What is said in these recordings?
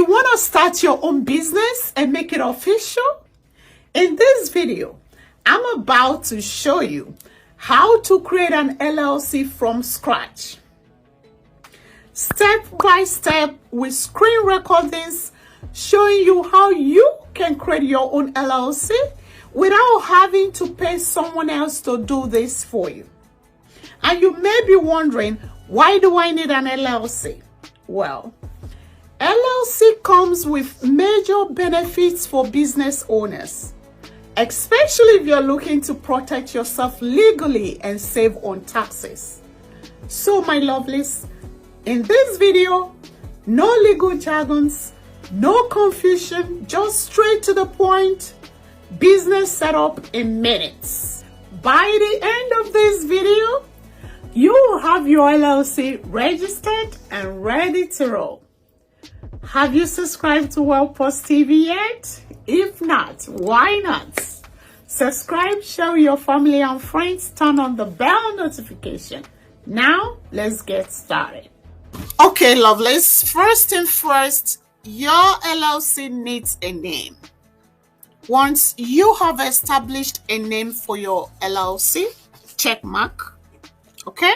You want to start your own business and make it official? In this video, I'm about to show you how to create an LLC from scratch. Step by step with screen recordings showing you how you can create your own LLC without having to pay someone else to do this for you. And you may be wondering, why do I need an LLC? Well, LLC comes with major benefits for business owners, especially if you're looking to protect yourself legally and save on taxes. So my lovelies, in this video, no legal jargons, no confusion, just straight to the point, business setup in minutes. By the end of this video, you will have your LLC registered and ready to roll. Have you subscribed to WellPost TV yet? If not, why not? Subscribe, share your family and friends, turn on the bell notification. Now, let's get started. Okay, lovelies, first thing first, your LLC needs a name. Once you have established a name for your LLC, check mark, okay?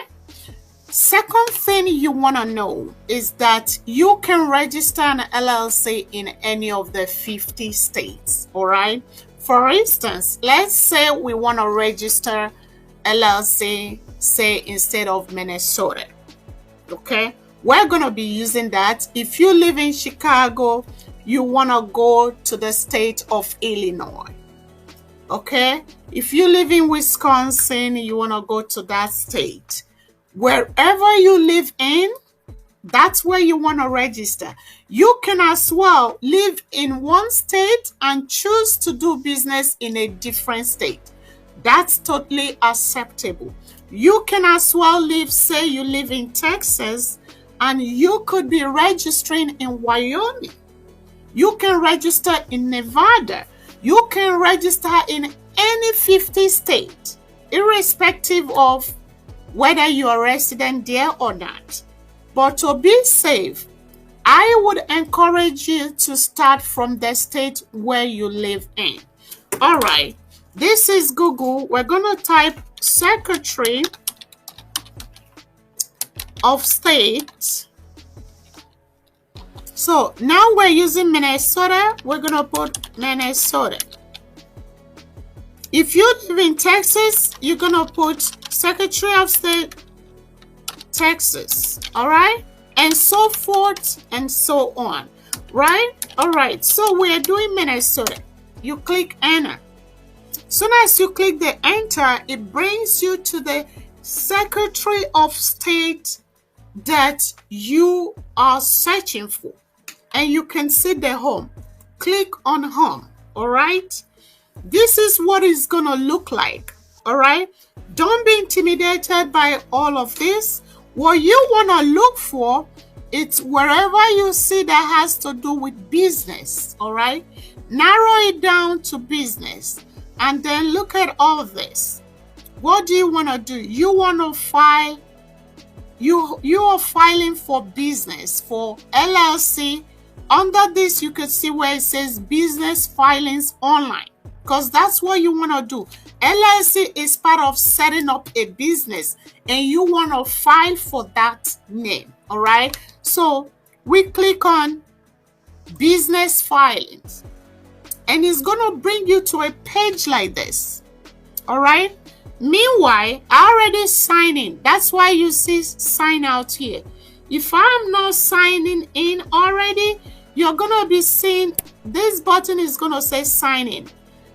Second thing you want to know is that you can register an LLC in any of the 50 states, all right? For instance, let's say we want to register LLC, say, instead of Minnesota, okay? We're going to be using that. If you live in Chicago, you want to go to the state of Illinois, okay? If you live in Wisconsin, you want to go to that state. Wherever you live in, that's where you want to register. You can as well live in one state and choose to do business in a different state. That's totally acceptable. You can as well live, say you live in Texas, and you could be registering in Wyoming. You can register in Nevada. You can register in any 50 states, irrespective of whether you are a resident there or not. But to be safe, I would encourage you to start from the state where you live in. All right, this is Google. We're going to type Secretary of State. So now we're using Minnesota. We're going to put Minnesota. If you live in Texas, you're going to put Secretary of State, Texas, all right? And so forth and so on, right? All right, so we're doing Minnesota. You click Enter. Soon as you click the Enter, it brings you to the Secretary of State that you are searching for. And you can see the home. Click on Home, all right? This is what it's going to look like, all right? Don't be intimidated by all of this. What you want to look for, it's wherever you see that has to do with business, all right? Narrow it down to business and then look at all of this. What do you want to do? You want to file, you are filing for business, for LLC. Under this, you can see where it says business filings online, because that's what you want to do. LLC is part of setting up a business and you want to file for that name, all right? So we click on business filings and it's going to bring you to a page like this, all right? Meanwhile, I already signed in. That's why you see sign out here. If I'm not signing in already, you're going to be seeing this button is going to say sign in.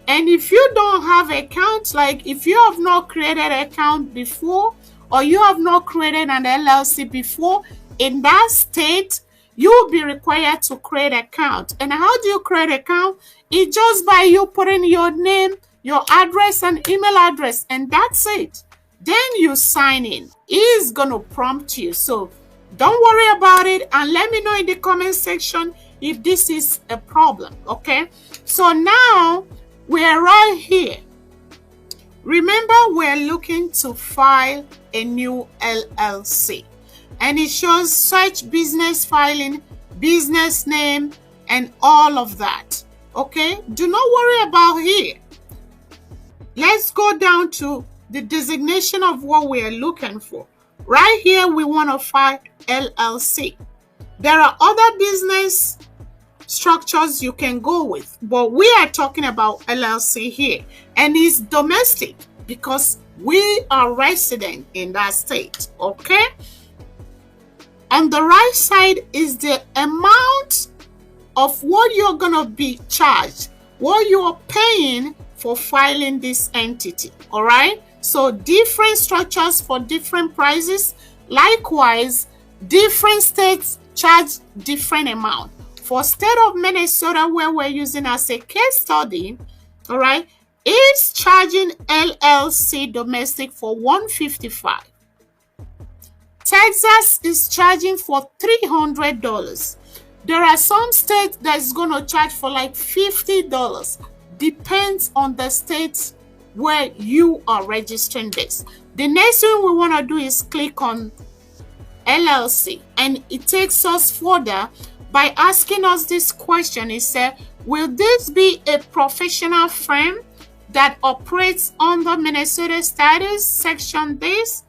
And if you don't have an account, like if you have not created an account before or you have not created an LLC before, in that state, you will be required to create an account. And how do you create an account? It's just by you putting your name, your address and email address, and that's it. Then you sign in. It's going to prompt you. So don't worry about it and let me know in the comment section if this is a problem, okay? So now we're right here. Remember, we're looking to file a new LLC. And it shows search business filing, business name, and all of that. Okay, do not worry about here. Let's go down to the designation of what we are looking for. Right here, we want to find LLC. There are other business structures you can go with, but we are talking about LLC here, and it's domestic because we are resident in that state. Okay, on the right side is the amount of what you're gonna be charged, what you're paying for filing this entity. All right, so different structures for different prices. Likewise, different states charge different amount. For state of Minnesota, where we're using as a case study, all right, is charging LLC domestic for $155. Texas is charging for $300. There are some states that's going to charge for like $50. Depends on the state where you are registering this. The next thing we want to do is click on LLC, and it takes us further by asking us this question. It said, will this be a professional firm that operates under Minnesota status section this?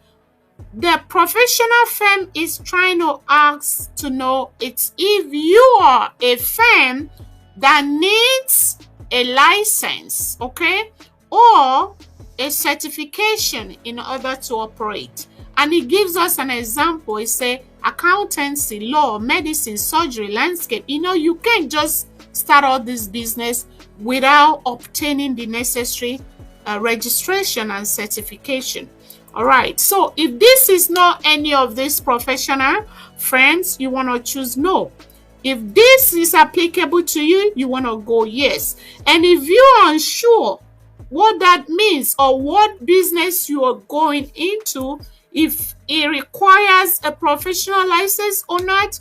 The professional firm is trying to ask to know it's if you are a firm that needs a license, okay, or a certification in order to operate. And it gives us an example. It says accountancy, law, medicine, surgery, landscape. You can't just start out this business without obtaining the necessary registration and certification. All right, so if this is not any of these professional firms, you want to choose no. If this is applicable to you, you want to go yes. And if you are unsure what that means or what business you are going into, if it requires a professional license or not,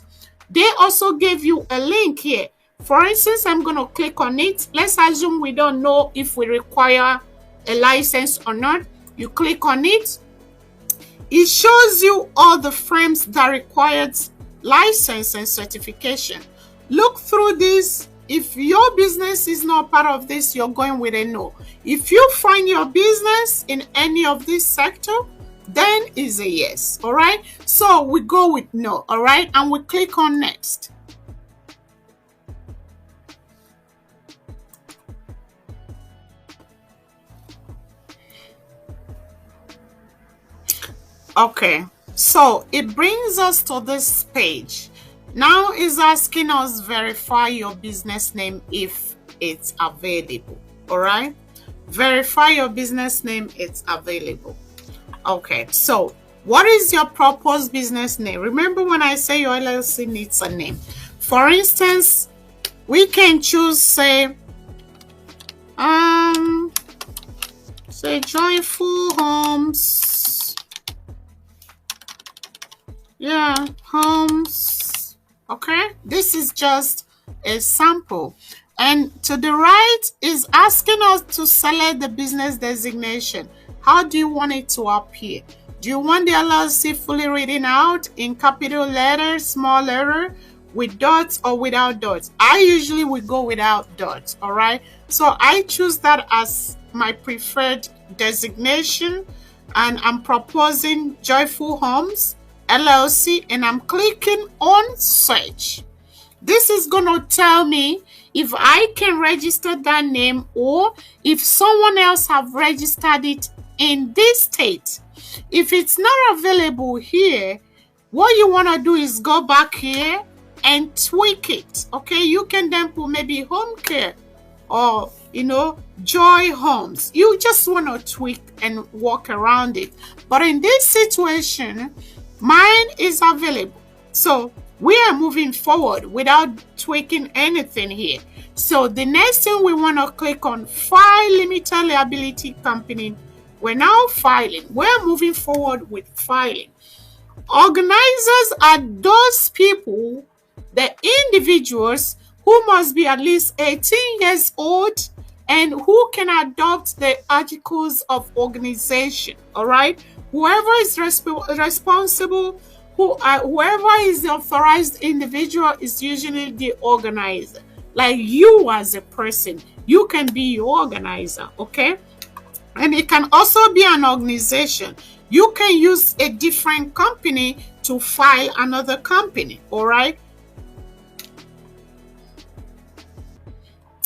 they also gave you a link here. For instance, I'm going to click on it. Let's assume we don't know if we require a license or not. You click on it. It shows you all the firms that required license and certification. Look through this. If your business is not part of this, you're going with a no. If you find your business in any of this sector, then is a yes. All right, so we go with no. All right, and we click on next. Okay, so it brings us to this page. Now it's asking us verify your business name if it's available. All right, verify your business name, it's available. Okay, so what is your proposed business name? Remember when I say your LLC needs a name. For instance, we can choose, say Joyful Homes. Yeah, Homes. Okay, this is just a sample. And to the right is asking us to select the business designation. How do you want it to appear? Do you want the LLC fully written out in capital letters, small letter, with dots or without dots? I usually would go without dots, all right? So I choose that as my preferred designation, and I'm proposing Joyful Homes, LLC, and I'm clicking on search. This is going to tell me if I can register that name or if someone else have registered it in this state. If it's not available here, what you want to do is go back here and tweak it. Okay, you can then put maybe Home Care or Joy Homes. You just want to tweak and walk around it. But in this situation, mine is available. So we are moving forward without tweaking anything here. So the next thing we want to click on File Limited Liability Company. We're now filing. We're moving forward with filing. Organizers are those people, the individuals who must be at least 18 years old and who can adopt the articles of organization. All right. Whoever is responsible whoever is the authorized individual is usually the organizer. Like you as a person, you can be your organizer, okay? And it can also be an organization. You can use a different company to file another company, all right?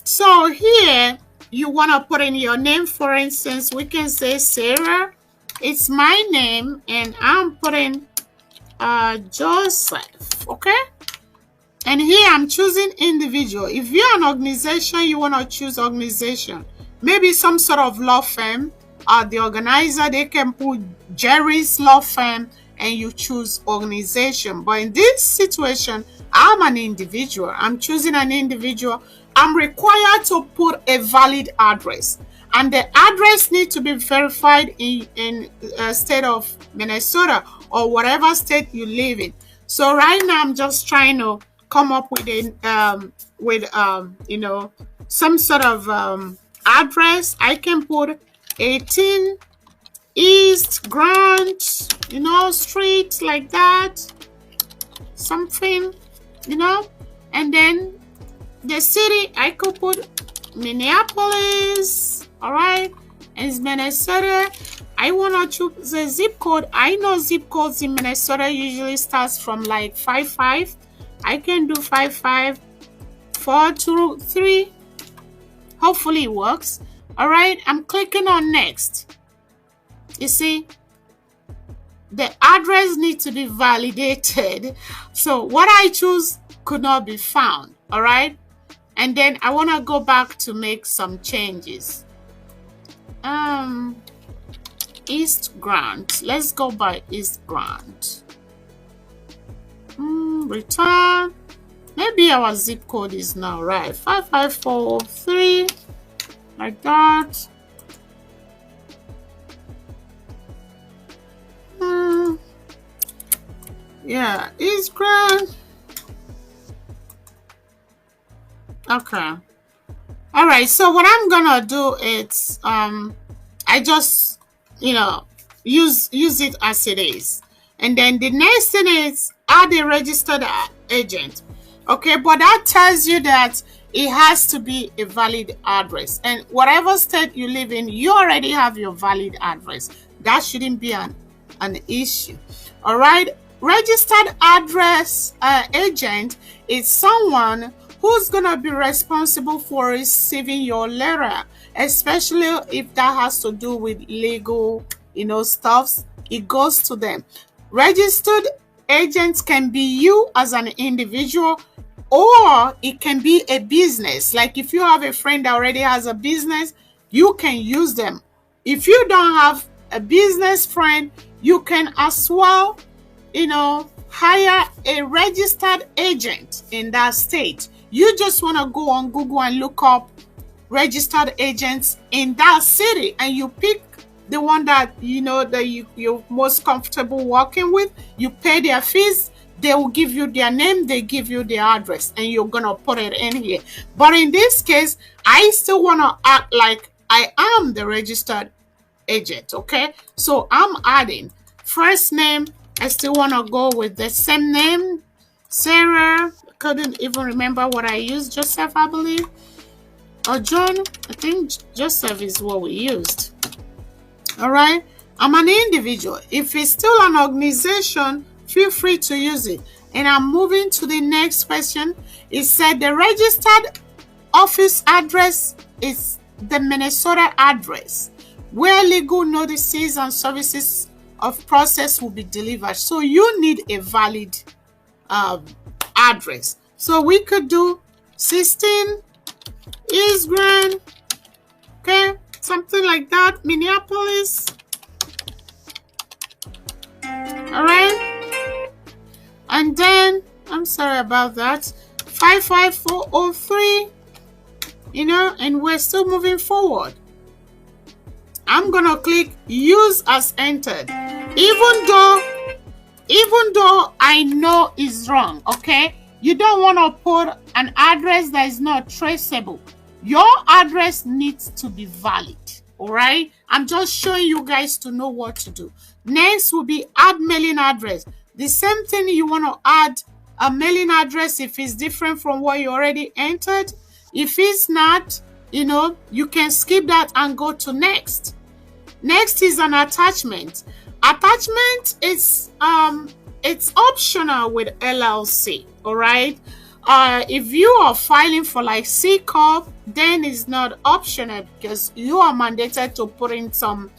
So here you want to put in your name. For instance, we can say Sarah. It's my name, and I'm putting Joseph, okay? And here I'm choosing individual. If you're an organization, you want to choose organization. Maybe some sort of law firm, the organizer, they can put Jerry's law firm, and you choose organization. But in this situation, I'm an individual. I'm choosing an individual. I'm required to put a valid address. And the address needs to be verified in state of Minnesota or whatever state you live in. So right now I'm just trying to come up with some sort of address. I can put 18 East Grand, street, like that, something, and then the city I could put Minneapolis, all right, and it's Minnesota. I want to choose the zip code. I know zip codes in Minnesota usually starts from like 55. I can do 55423. Hopefully it works. All right, I'm clicking on next. You see, the address needs to be validated. So what I choose could not be found. All right, and then I want to go back to make some changes. East Grand. Let's go by East Grand. Return. Maybe our zip code is now right. 5543. Like that. Yeah, East Grand. Okay. All right. So what I'm gonna do is I just use it as it is, and then the next thing is add a registered agent. Okay, but that tells you that it has to be a valid address, and whatever state you live in, you already have your valid address. That shouldn't be an issue. All right, registered address agent is someone who's gonna be responsible for receiving your letter, especially if that has to do with legal, stuffs. It goes to them. Registered agents can be you as an individual, or it can be a business. Like if you have a friend that already has a business, you can use them. If you don't have a business friend, you can as well, hire a registered agent in that state. You just want to go on Google and look up registered agents in that city, and you pick the one that you're most comfortable working with. You pay their fees. They will give you their name, they give you their address, and you're gonna put it in here. But in this case, I still want to act like I am the registered agent. Okay, so I'm adding first name. I still want to go with the same name, Sarah. Couldn't even remember what I used. Joseph, I believe, or John. I think Joseph is what we used. All right, I'm an individual. If it's still an organization, feel free to use it. And I'm moving to the next question. It said the registered office address is the Minnesota address where legal notices and services of process will be delivered. So you need a valid address. So we could do 16 East Grand, okay, something like that, Minneapolis. All right, and then I'm sorry about that, 55403, and we're still moving forward. I'm gonna click use as entered, even though I know it's wrong. Okay, you don't want to put an address that is not traceable. Your address needs to be valid. All right, I'm just showing you guys to know what to do. Next will be add mailing address. The same thing, you want to add a mailing address if it's different from what you already entered. If it's not, you can skip that and go to next. Next is an attachment. Attachment is it's optional with LLC, all right? If you are filing for like C Corp, then it's not optional because you are mandated to put in some,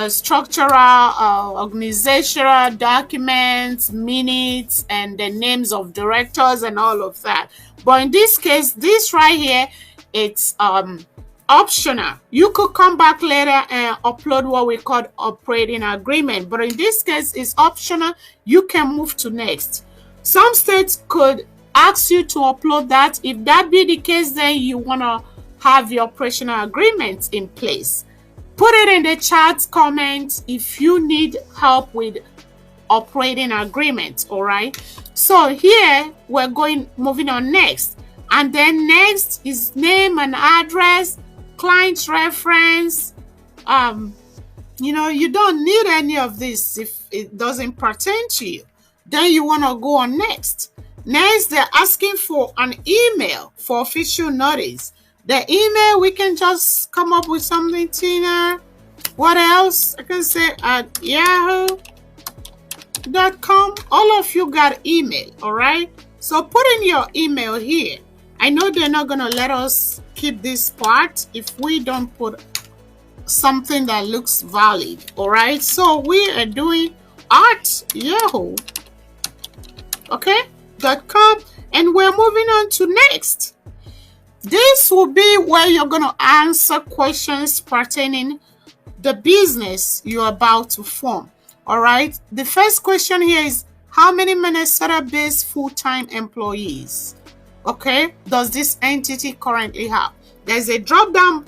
structural, organizational documents, minutes, and the names of directors and all of that. But in this case, this right here, it's optional. You could come back later and upload what we call operating agreement, but in this case, it's optional. You can move to next. Some states could ask you to upload that. If that be the case, then you want to have your operational agreement in place. Put it in the chat comment if you need help with operating agreement, all right? So here we're moving on next. And then next is name and address, client reference. You don't need any of this if it doesn't pertain to you. Then you want to go on next. Next, they're asking for an email for official notice. The email, we can just come up with something, Tina. What else? I can say at yahoo.com. All of you got email, all right? So put in your email here. I know they're not going to let us keep this part if we don't put something that looks valid, all right? So we are doing at yahoo, okay, .com, and we're moving on to next. This will be where you're going to answer questions pertaining the business you're about to form, all right? The first question here is, how many Minnesota-based full-time employees, okay, does this entity currently have? There's a drop down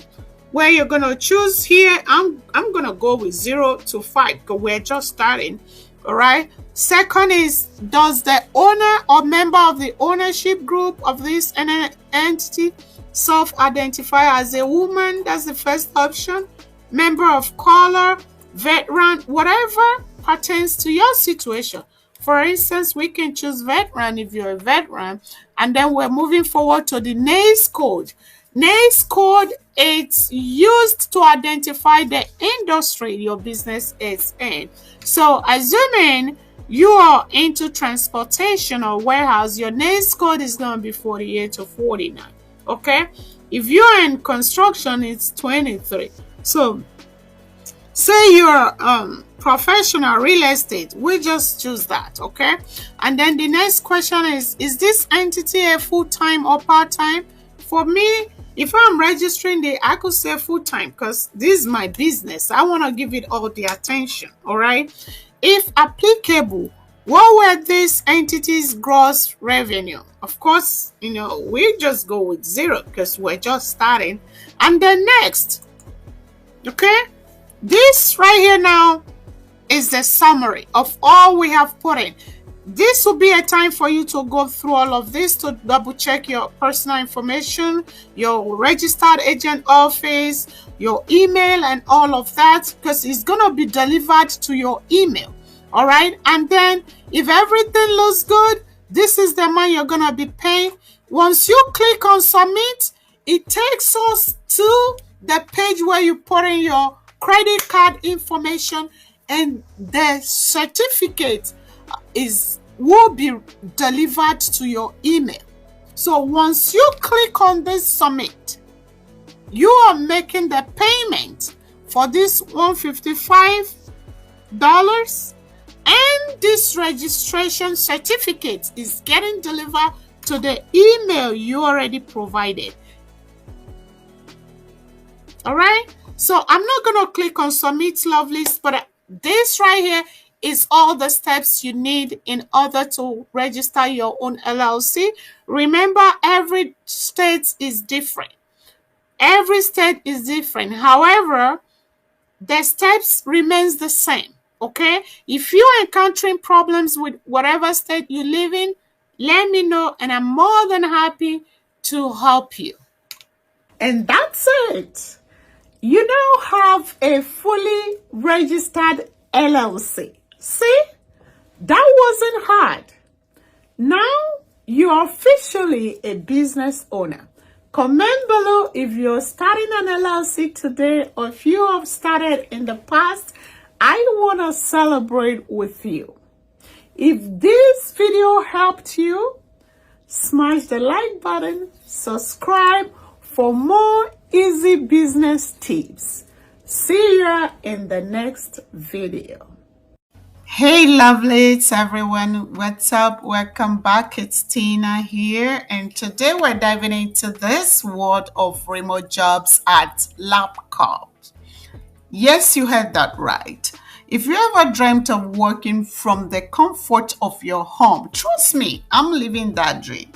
where you're going to choose here. I'm going to go with 0 to 5 because we're just starting, all right? Second is, does the owner or member of the ownership group of this entity self-identify as a woman? That's the first option. Member of color, veteran, whatever pertains to your situation. For instance, we can choose veteran if you're a veteran. And then we're moving forward to the NAICS code. NAICS code, it's used to identify the industry your business is in. So assuming you are into transportation or warehouse, your NAICS code is going to be 48 to 49. Okay? If you're in construction, it's 23. So say you're professional real estate, we just choose that, okay? And then the next question is this entity a full-time or part-time? For me, if I'm registering I could say full-time because this is my business. I want to give it all the attention, all right? If applicable, what were this entity's gross revenue? Of course, we just go with 0 because we're just starting. And then next, okay? This right here now is the summary of all we have put in. This will be a time for you to go through all of this to double check your personal information, your registered agent office, your email, and all of that, because it's going to be delivered to your email. All right. And then if everything looks good, this is the amount you're going to be paying. Once you click on submit, it takes us to the page where you put in your credit card information, and the certificate will be delivered to your email. So once you click on this submit, you are making the payment for this $155, and this registration certificate is getting delivered to the email you already provided. All right? So I'm not going to click on submit, lovelies, but this right here is all the steps you need in order to register your own LLC. Remember, every state is different. Every state is different. However, the steps remains the same, okay? If you're encountering problems with whatever state you live in, let me know, and I'm more than happy to help you. And that's it. You now have a fully registered LLC. See? That wasn't hard. Now you're officially a business owner. Comment below if you're starting an LLC today or if you have started in the past. I want to celebrate with you. If this video helped you, smash the like button, subscribe for more easy business tips. See you in the next video. Hey lovelies, everyone, what's up? Welcome back. It's Tina here, and today we're diving into this world of remote jobs at LabCorp. Yes, you heard that right. If you ever dreamt of working from the comfort of your home, trust me, I'm living that dream.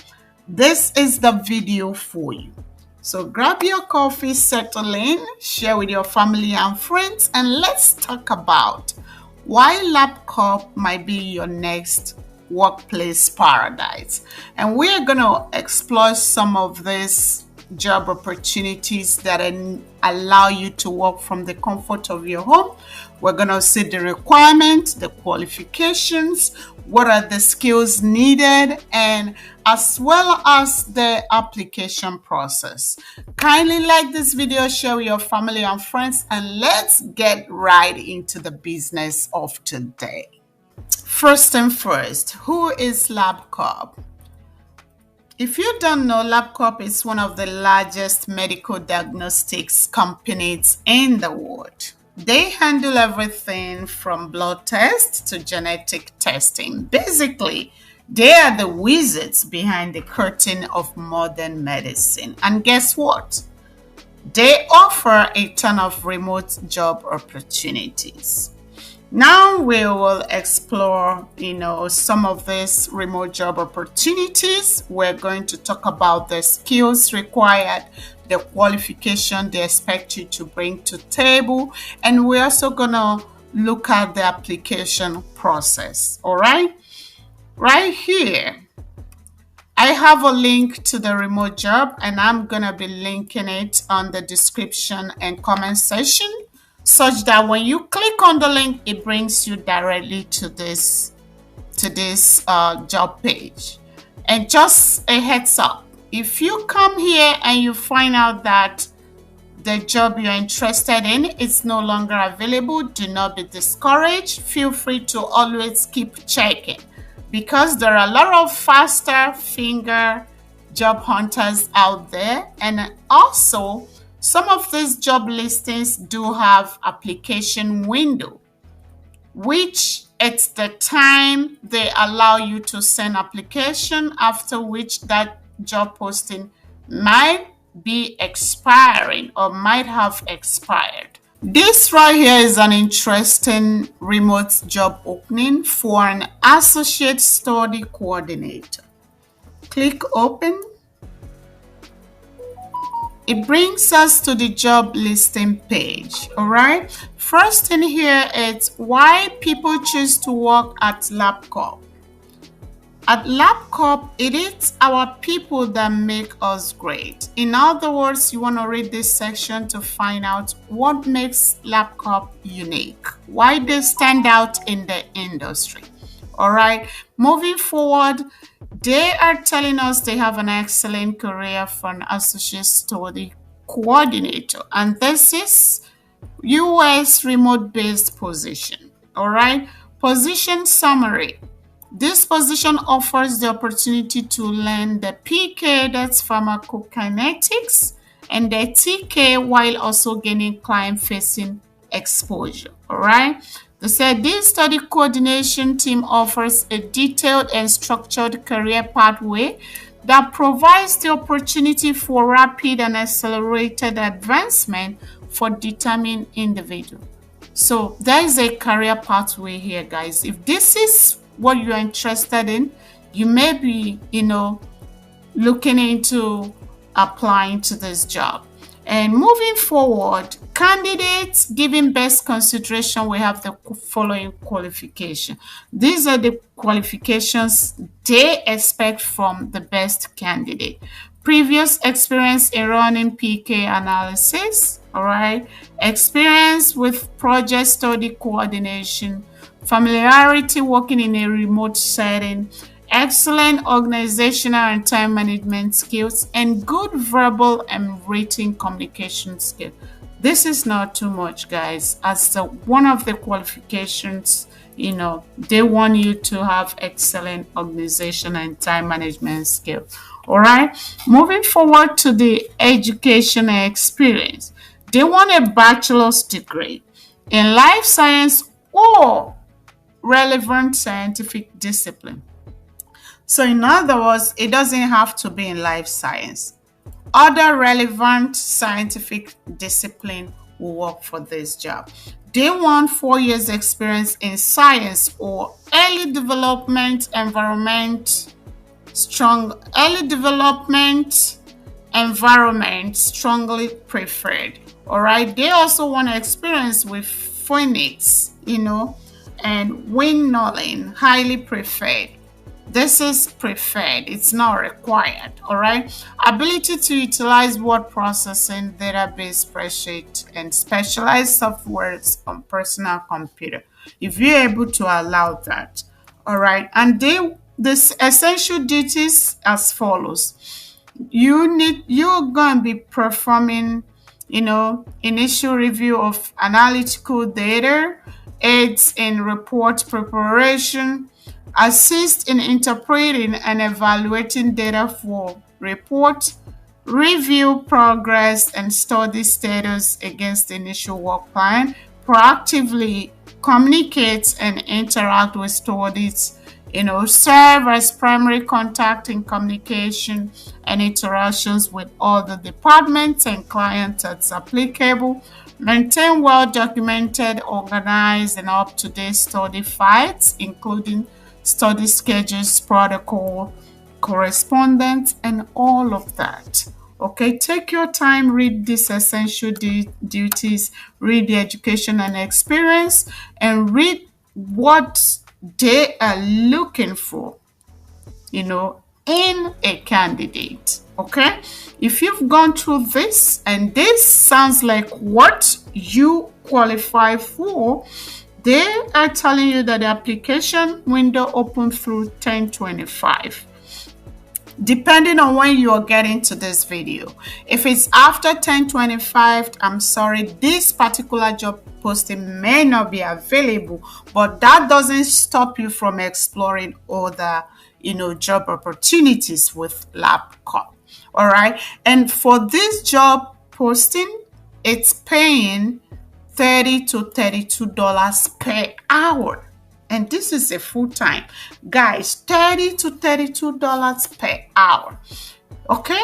This is the video for you. So grab your coffee, settle in, share with your family and friends, and let's talk about why LabCorp might be your next workplace paradise. And we're going to explore some of these job opportunities that allow you to work from the comfort of your home. We're going to see the requirements, the qualifications, what are the skills needed, and as well as the application process. Kindly like this video, share with your family and friends, and let's get right into the business of today. First and first, who is LabCorp? If you don't know, LabCorp is one of the largest medical diagnostics companies in the world. They handle everything from blood tests to genetic testing. Basically, they are the wizards behind the curtain of modern medicine. And guess what? They offer a ton of remote job opportunities. Now we will explore, some of these remote job opportunities. We're going to talk about the skills required, the qualification they expect you to bring to table, and we're also gonna look at the application process. All right, right here I have a link to the remote job, and I'm gonna be linking it on the description and comment section, such that when you click on the link, it brings you directly to this job page. And just a heads up, if you come here and you find out that the job you're interested in is no longer available, do not be discouraged. Feel free to always keep checking, because there are a lot of faster finger job hunters out there. And also, some of these job listings do have application window, which it's the time they allow you to send application, after which that job posting might be expiring or might have expired. This right here is an interesting remote job opening for an associate study coordinator. Click open. It brings us to the job listing page. All right. First in here, it's why people choose to work at LabCorp. At LabCorp, it is our people that make us great. In other words, you want to read this section to find out what makes LabCorp unique, why they stand out in the industry. All right. Moving forward, they are telling us they have an excellent career for an associate study coordinator, and this is US remote-based position. All right. Position summary. This position offers the opportunity to learn the PK, that's pharmacokinetics, and the TK, while also gaining client-facing exposure. All right. They said this study coordination team offers a detailed and structured career pathway that provides the opportunity for rapid and accelerated advancement for determined individuals. So there is a career pathway here, guys. If this is what you're interested in, you may be, looking into applying to this job. And moving forward, candidates giving best consideration, we have the following qualification. These are the qualifications they expect from the best candidate. Previous experience in running PK analysis, all right? Experience with project study coordination, familiarity working in a remote setting, excellent organizational and time management skills, and good verbal and written communication skills. This is not too much, guys. As one of the qualifications, they want you to have excellent organization and time management skills. All right. Moving forward to the educational experience, they want a bachelor's degree in life science or relevant scientific discipline. So, in other words, it doesn't have to be in life science. Other relevant scientific discipline will work for this job. They want 4 years experience in science or early development environment strongly preferred. All right. They also want experience with phonics, and windmilling, highly preferred. This is preferred. It's not required. All right. Ability to utilize word processing, database spreadsheet, and specialized softwares on personal computer. If you're able to allow that. All right. And this essential duties as follows. You're going to be performing, initial review of analytical data, aids in report preparation, assist in interpreting and evaluating data for report, review progress and study status against the initial work plan, proactively communicate and interact with studies, serve as primary contact in communication and interactions with all the departments and clients as applicable, maintain well-documented, organized, and up-to-date study files, including study schedules, protocol, correspondence, and all of that. Okay, take your time, read these essential duties, read the education and experience, and read what they are looking for, in a candidate. Okay, if you've gone through this and this sounds like what you qualify for, they are telling you that the application window open through 10/25. Depending on when you are getting to this video. If it's after 10/25, I'm sorry, this particular job posting may not be available, but that doesn't stop you from exploring other, job opportunities with LabCorp. All right. And for this job posting, it's paying $30 to $32 per hour. And this is a full-time. Guys, $30 to $32 per hour. Okay?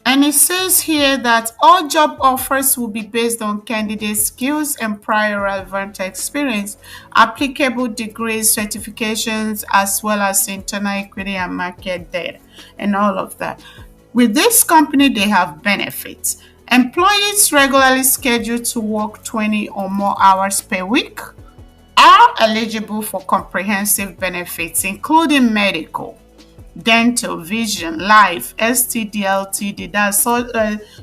And it says here that all job offers will be based on candidate skills and prior relevant experience, applicable degrees, certifications, as well as internal equity and market data, and all of that. With this company, they have benefits. Employees regularly scheduled to work 20 or more hours per week are eligible for comprehensive benefits, including medical, dental, vision, life, STD, LTD, that's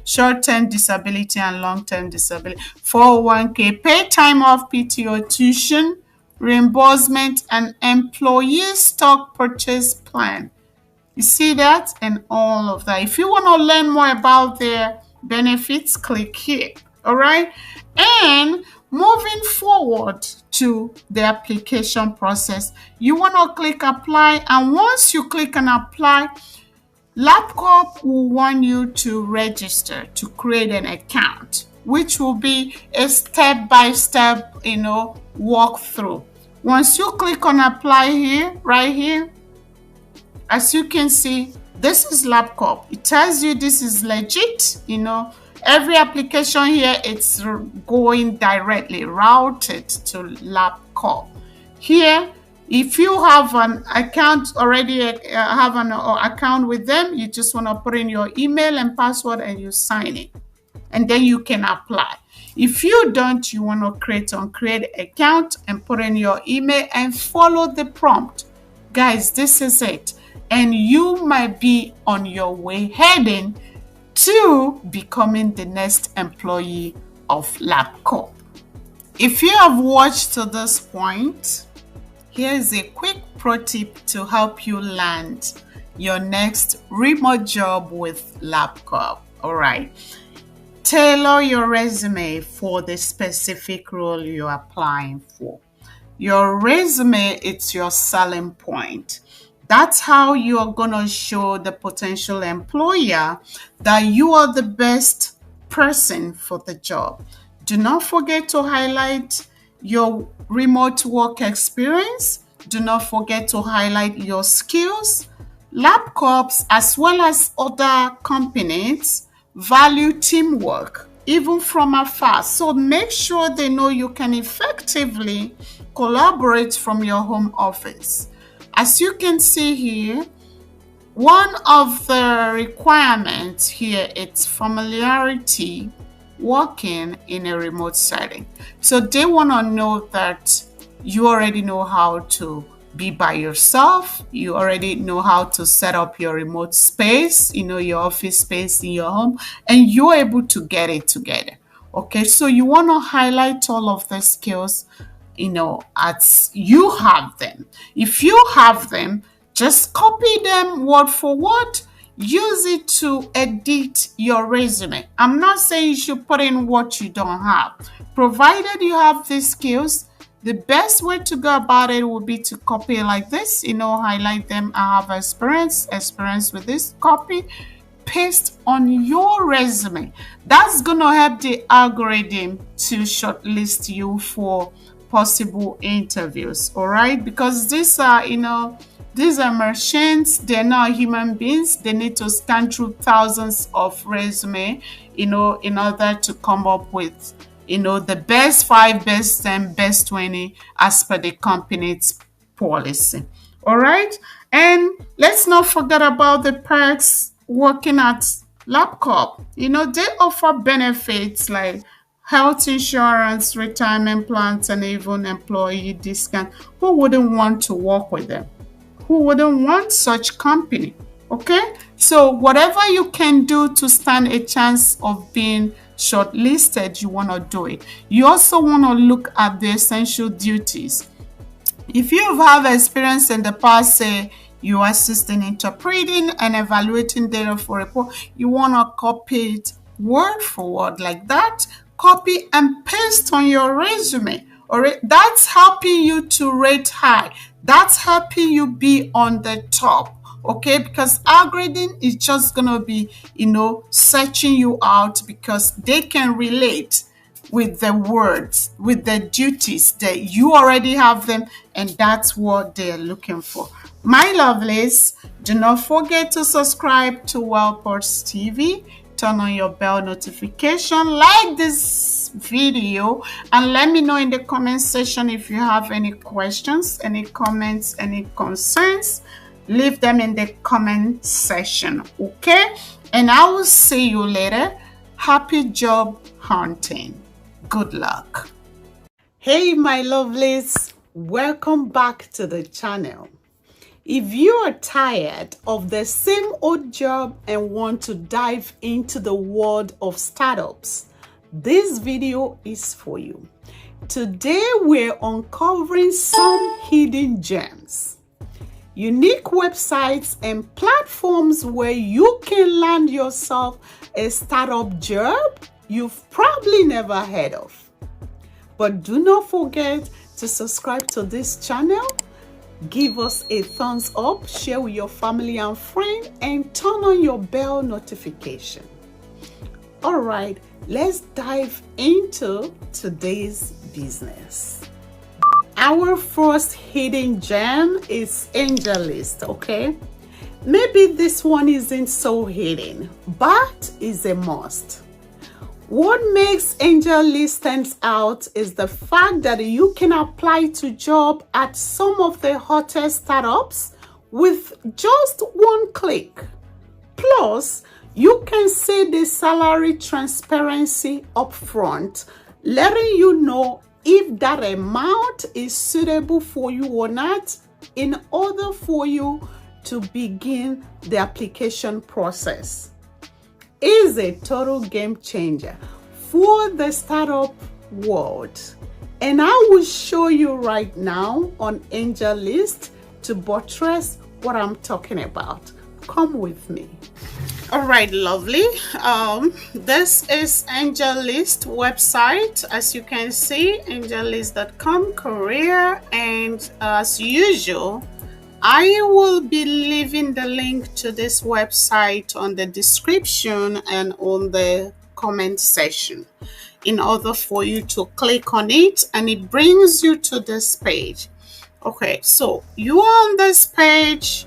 short-term disability and long-term disability, 401k, paid time off, PTO, tuition, reimbursement, and employee stock purchase plan. You see that? And all of that. If you want to learn more about their benefits, click here. All right? And moving forward to the application process, you want to click apply, and once you click on apply, LabCorp will want you to register to create an account, which will be a step-by-step, walkthrough. Once you click on apply here, right here, as you can see, this is LabCorp. It tells you this is legit, Every application here, it's going directly routed to LabCorp. Here, if you have an account already, have an account with them, you just want to put in your email and password and you sign it. And then you can apply. If you don't, you want to create an account and put in your email and follow the prompt. Guys, this is it. And you might be on your way heading to becoming the next employee of LabCorp. If you have watched to this point, here's a quick pro tip to help you land your next remote job with LabCorp. All right. Tailor your resume for the specific role you're applying for. Your resume, it's your selling point. That's how you're going to show the potential employer that you are the best person for the job. Do not forget to highlight your remote work experience. Do not forget to highlight your skills. LabCorps, as well as other companies, value teamwork, even from afar. So make sure they know you can effectively collaborate from your home office. As you can see here, one of the requirements here is familiarity working in a remote setting. So they want to know that you already know how to be by yourself. You already know how to set up your remote space, your office space in your home, and you're able to get it together. Okay, so you want to highlight all of the skills, as you have them. If you have them, just copy them word for word. Use it to edit your resume. I'm not saying you should put in what you don't have. Provided you have these skills, the best way to go about it would be to copy like this, highlight them. I have experience with this, copy, paste on your resume. That's going to help the algorithm to shortlist you for possible interviews. All right, because these are machines. They're not human beings. They need to scan through thousands of resume, in order to come up with, the best 5, best 10, best 20 as per the company's policy. All right, and let's not forget about the perks working at LabCorp. They offer benefits like health insurance, retirement plans, and even employee discount. Who wouldn't want to work with them? Who wouldn't want such company? Okay, so whatever you can do to stand a chance of being shortlisted, you want to do it. You also want to look at the essential duties. If you have experience in the past, say you assist in interpreting and evaluating data for report, you want to copy it word for word like that. Copy and paste on your resume. All right, that's helping you to rate high. That's helping you be on the top. Okay, because algorithm is just gonna be, searching you out because they can relate with the words, with the duties that you already have them, and that's what they're looking for. My lovelies, do not forget to subscribe to WellPorts TV. Turn on your bell notification, like this video, and let me know in the comment section if you have any questions, any comments, any concerns. Leave them in the comment section, okay? And I will see you later. Happy job hunting. Good luck. Hey, my lovelies, welcome back to the channel. If you are tired of the same old job and want to dive into the world of startups, this video is for you. Today, we're uncovering some hidden gems, unique websites and platforms where you can land yourself a startup job you've probably never heard of. But do not forget to subscribe to this channel. Give us a thumbs up, share with your family and friends, and turn on your bell notification. All right, let's dive into today's business. Our first hidden gem is AngelList, okay? Maybe this one isn't so hidden, but is a must. What makes AngelList stand out is the fact that you can apply to job at some of the hottest startups with just one click. Plus, you can see the salary transparency up front, letting you know if that amount is suitable for you or not in order for you to begin the application process. Is a total game changer for the startup world. And I will show you right now on Angel List to buttress what I'm talking about. Come with me. All right, lovely. This is Angel List website. As you can see, angellist.com, career, and as usual, I will be leaving the link to this website on the description and on the comment section in order for you to click on it, and it brings you to this page. Okay, so you are on this page.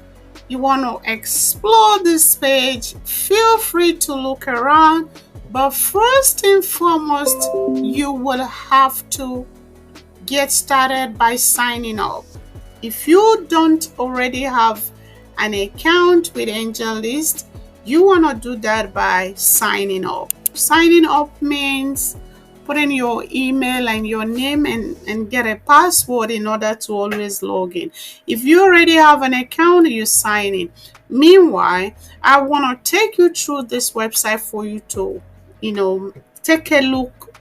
You want to explore this page, feel free to look around, but first and foremost, you will have to get started by signing up. If you don't already have an account with Angel List, you want to do that by signing up. Signing up means putting your email and your name and get a password in order to always log in. If you already have an account, you sign in. Meanwhile, I want to take you through this website for you to, take a look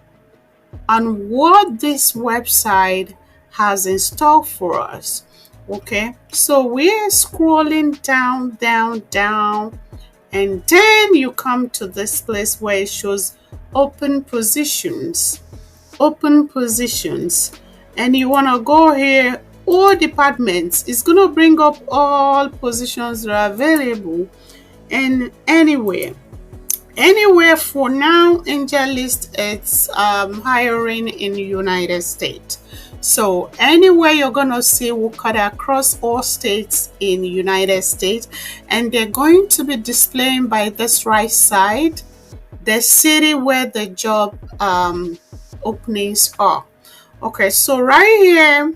on what this website has in store for us. Okay, so we're scrolling down, and then you come to this place where it shows open positions, and you want to go here, all departments. It's going to bring up all positions that are available, and anywhere for now. Angel List, it's hiring in the United States. So anywhere you're going to see will cut across all states in the United States, and they're going to be displaying by this right side the city where the job openings are. Okay, so right here,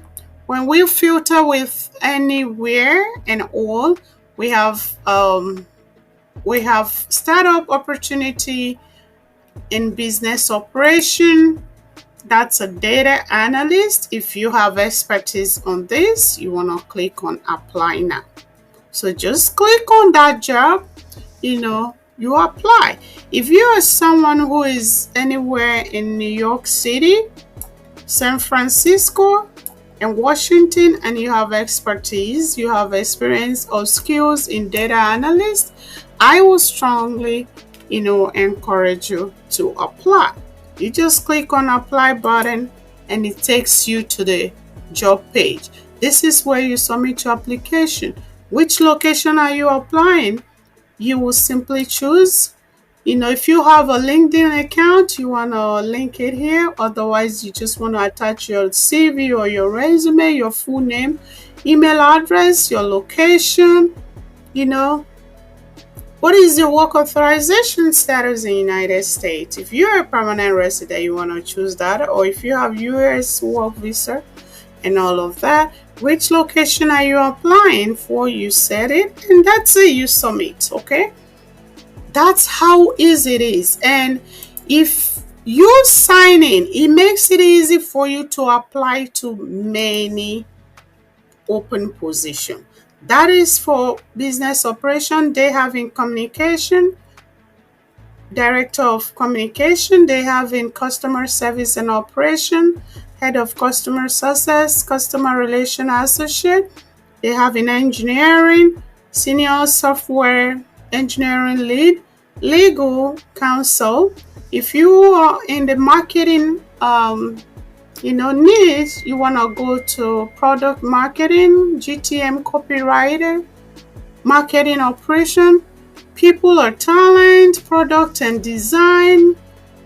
when we filter with anywhere and all, we have startup opportunity in business operation. That's a data analyst. If you have expertise on this, you want to click on apply now. So just click on that job, you apply. If you are someone who is anywhere in New York City, San Francisco, and Washington, and you have expertise, you have experience or skills in data analyst, I will strongly, encourage you to apply. You just click on apply button and it takes you to the job page. This is where you submit your application. Which location are you applying? You will simply choose. If you have a LinkedIn account, you want to link it here. Otherwise, you just want to attach your CV or your resume, your full name, email address, your location, What is your work authorization status in the United States? If you're a permanent resident, you want to choose that. Or if you have U.S. work visa and all of that, which location are you applying for? You set it, and that's it. You submit, okay? That's how easy it is. And if you sign in, it makes it easy for you to apply to many open positions. That is for business operation. They have in communication, director of communication. They have in customer service and operation, head of customer success, customer relation associate. They have in engineering, senior software engineering lead, legal counsel. If you are in the marketing needs, you want to go to product marketing, GTM copywriter, marketing operation, people or talent, product and design,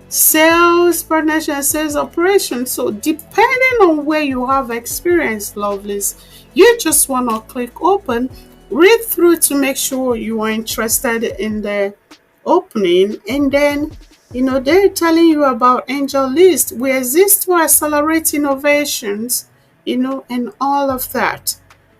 sales, partnership and sales operation. So depending on where you have experience, lovelies, you just want to click open, read through to make sure you are interested in the opening, and then they're telling you about Angel List. We exist to accelerate innovations, and all of that.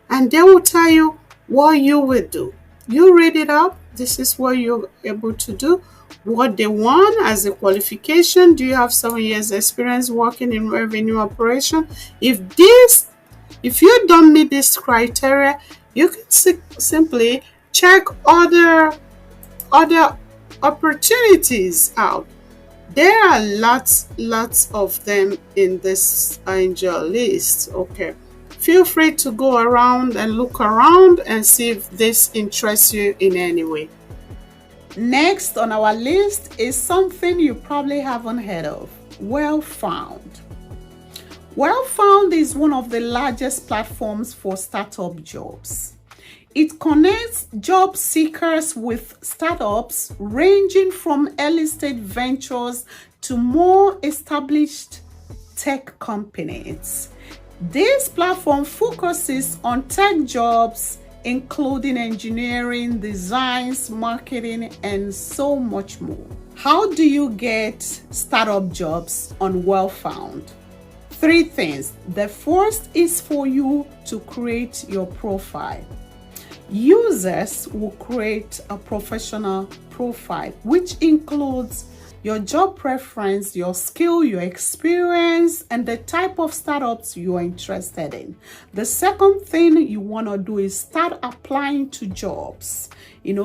And they will tell you what you will do. You read it up. This is what you're able to do. What they want as a qualification. Do you have 7 years experience working in revenue operation? If you don't meet this criteria, you can simply check other opportunities out. There are lots of them in this angel list. Okay, feel free to go around and look around and see if this interests you in any way. Next on our list is something you probably haven't heard of: Well Found. Well Found is one of the largest platforms for startup jobs. It connects job seekers with startups ranging from early stage ventures to more established tech companies. This platform focuses on tech jobs, including engineering, designs, marketing, and so much more. How do you get startup jobs on Well Found? 3 things. The first is for you to create your profile. Users will create a professional profile, which includes your job preference, your skill, your experience, and the type of startups you are interested in. The second thing you want to do is start applying to jobs.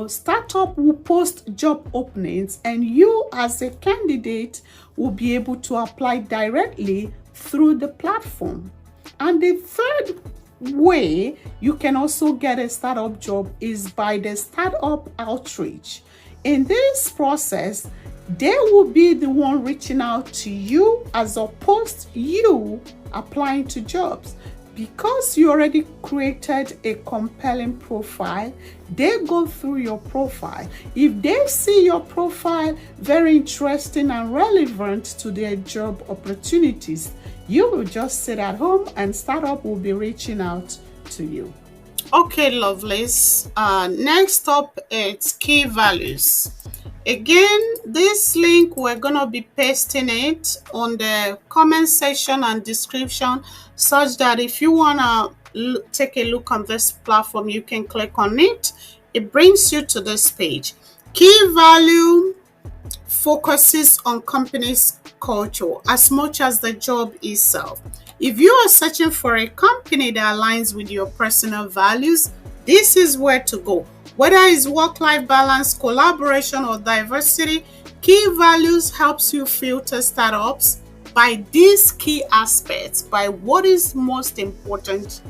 Startup will post job openings, and you as a candidate will be able to apply directly through the platform. And the third way you can also get a startup job is by the startup outreach. In this process, they will be the one reaching out to you as opposed to you applying to jobs. Because you already created a compelling profile, they go through your profile. If they see your profile very interesting and relevant to their job opportunities, you will just sit at home and startup will be reaching out to you. Okay, lovelies. Next up, it's key values. Again, this link, we're going to be pasting it on the comment section and description, such that if you want to take a look on this platform, you can click on it. It brings you to this page. Key value focuses on company's culture as much as the job itself. If you are searching for a company that aligns with your personal values, this is where to go. Whether it's work-life balance, collaboration, or diversity, key values helps you filter startups by these key aspects, by what is most important,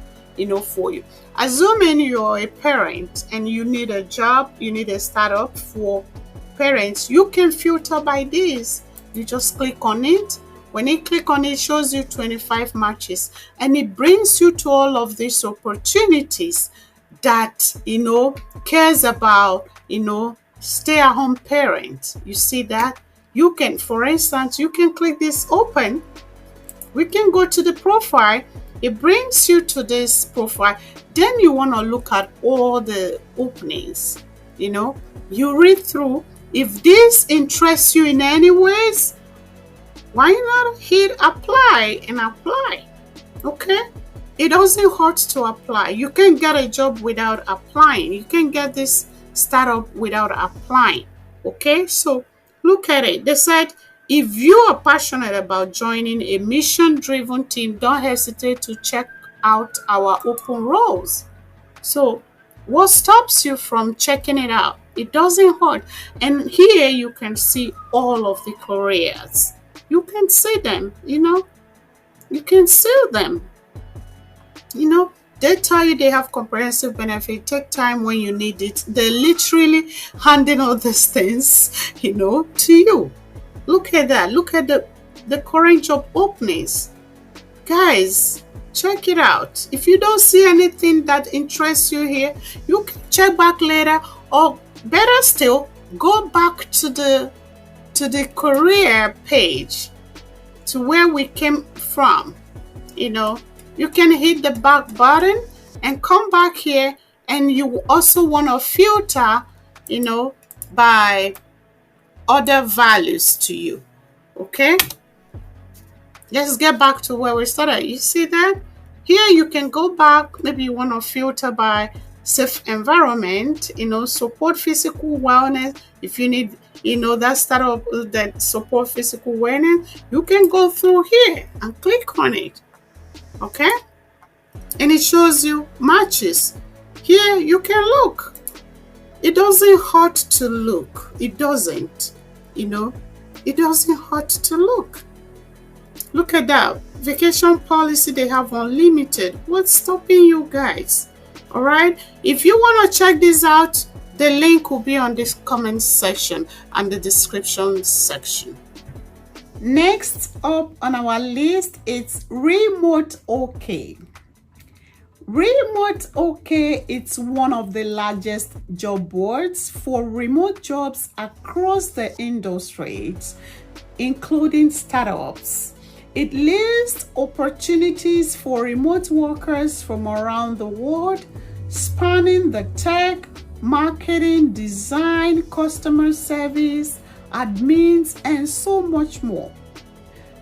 for you. Assuming you're a parent and you need a job, you need a startup for parents, you can filter by this. You just click on it. When you click on it, it shows you 25 matches, and it brings you to all of these opportunities that cares about stay-at-home parents. You see that? You can, for instance, you can click this open. We can go to the profile. It brings you to this profile. Then you want to look at all the openings. You read through. If this interests you in any ways, why not hit apply and apply? Okay? It doesn't hurt to apply. You can get a job without applying. You can get this startup without applying. Okay? So look at it. They said, if you are passionate about joining a mission-driven team, don't hesitate to check out our open roles. So what stops you from checking it out? It doesn't hurt. And here you can see all of the careers. You can see them, you can see them. They tell you they have comprehensive benefit. Take time when you need it. They're literally handing all these things, to you. Look at that. Look at the current job openings. Guys, check it out. If you don't see anything that interests you here, you can check back later, or better still, go back to the career page, to where we came from. You can hit the back button and come back here, and you also want to filter by other values to you. Okay, let's get back to where we started. You see that here you can go back. Maybe you want to filter by safe environment, support physical wellness. If you need that startup that support physical wellness, you can go through here and click on it. Okay, and it shows you matches. Here you can look. It doesn't hurt to look. It doesn't. It doesn't hurt to look. Look at that. Vacation policy, they have unlimited. What's stopping you guys? All right. If you want to check this out, the link will be on this comment section and the description section. Next up on our list is Remote OK. Remote OK, it's one of the largest job boards for remote jobs across the industries, including startups. It lists opportunities for remote workers from around the world, spanning the tech, marketing, design, customer service, admins, and so much more.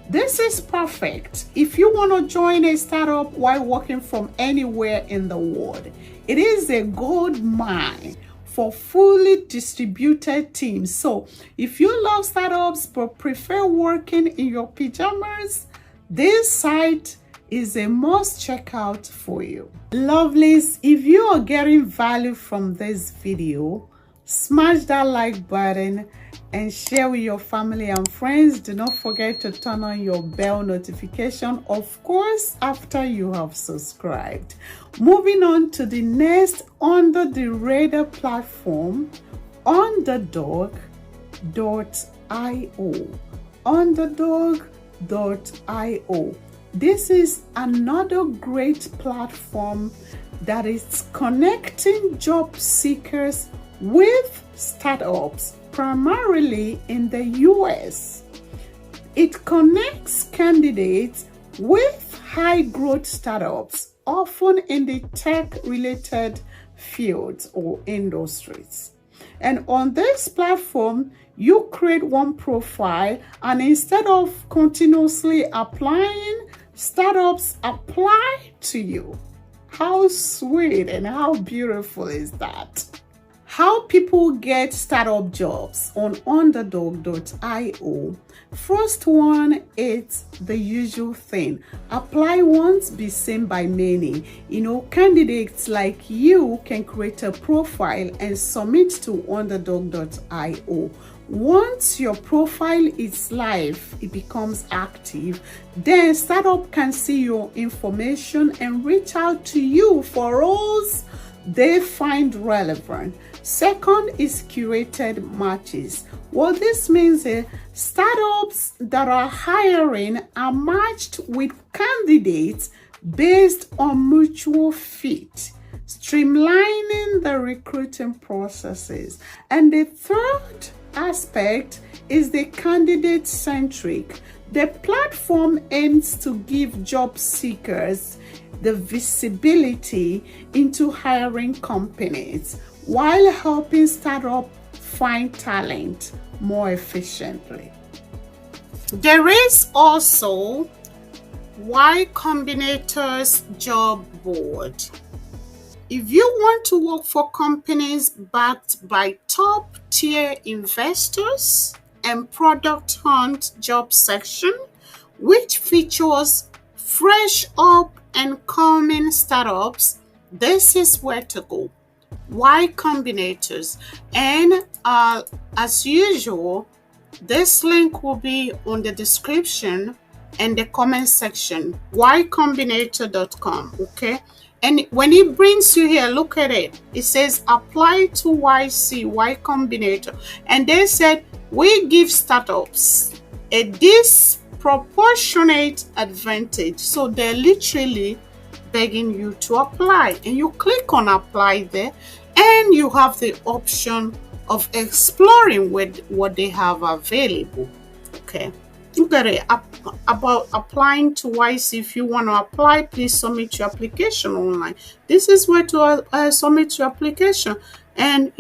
This is perfect if you want to join a startup while working from anywhere in the world. It is a gold mine for fully distributed teams. So if you love startups but prefer working in your pajamas, this site is a must check out for you. Lovelies, if you are getting value from this video, smash that like button and share with your family and friends. Do not forget to turn on your bell notification, of course, after you have subscribed. Moving on to the next under the radar platform, underdog.io. Underdog.io. This is another great platform that is connecting job seekers with startups, primarily in the US. It connects candidates with high-growth startups, often in the tech-related fields or industries. And on this platform, you create one profile, and instead of continuously applying, startups apply to you. How sweet and how beautiful is that? How people get startup jobs on underdog.io. First one, it's the usual thing. Apply once, be seen by many. Candidates like you can create a profile and submit to underdog.io. Once your profile is live, it becomes active, then startup can see your information and reach out to you for roles they find relevant. Second is curated matches. What this means is startups that are hiring are matched with candidates based on mutual fit, streamlining the recruiting processes. And the third aspect is the candidate centric. The platform aims to give job seekers the visibility into hiring companies while helping startups find talent more efficiently. There is also Y Combinator's job board. If you want to work for companies backed by top-tier investors and Product Hunt job section, which features fresh up and coming startups, this is where to go. Y Combinators. And as usual, this link will be on the description and the comment section, ycombinator.com. Okay, and when it brings you here, look at it. It says apply to YC, Y Combinator, and they said we give startups a disproportionate advantage. So they're literally begging you to apply, and you click on apply there, and you have the option of exploring what they have available. Okay, about applying to YC. If you want to apply, please submit your application online. This is where to submit your application. And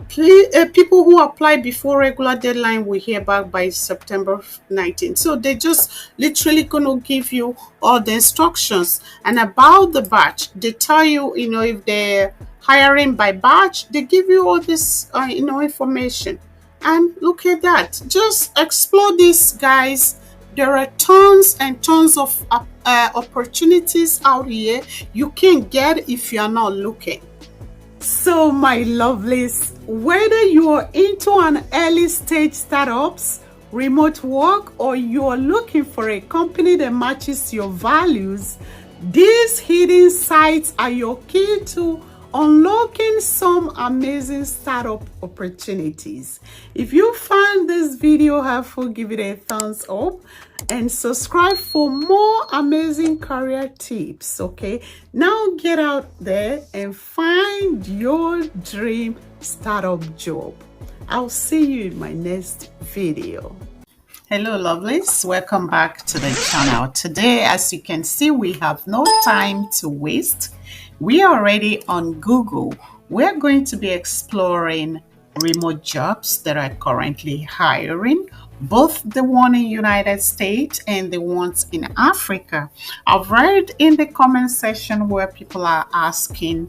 please, people who apply before regular deadline will hear back by September 19th. So they just literally gonna give you all the instructions. And about the batch, they tell you, if they're hiring by batch, they give you all this information. And look at that. Just explore this, guys. There are tons and tons of opportunities out here you can get if you are not looking. So my lovelies, whether you are into an early stage startups, remote work, or you are looking for a company that matches your values, these hidden sites are your key to unlocking some amazing startup opportunities. If you found this video helpful, give it a thumbs up and subscribe for more amazing career tips. Okay, now get out there and find your dream startup job. I'll see you in my next video. Hello lovelies, welcome back to the channel. Today, as you can see, we have no time to waste. We are already on Google. We're going to be exploring remote jobs that are currently hiring, both the one in United States and the ones in Africa. I've read in the comment section where people are asking,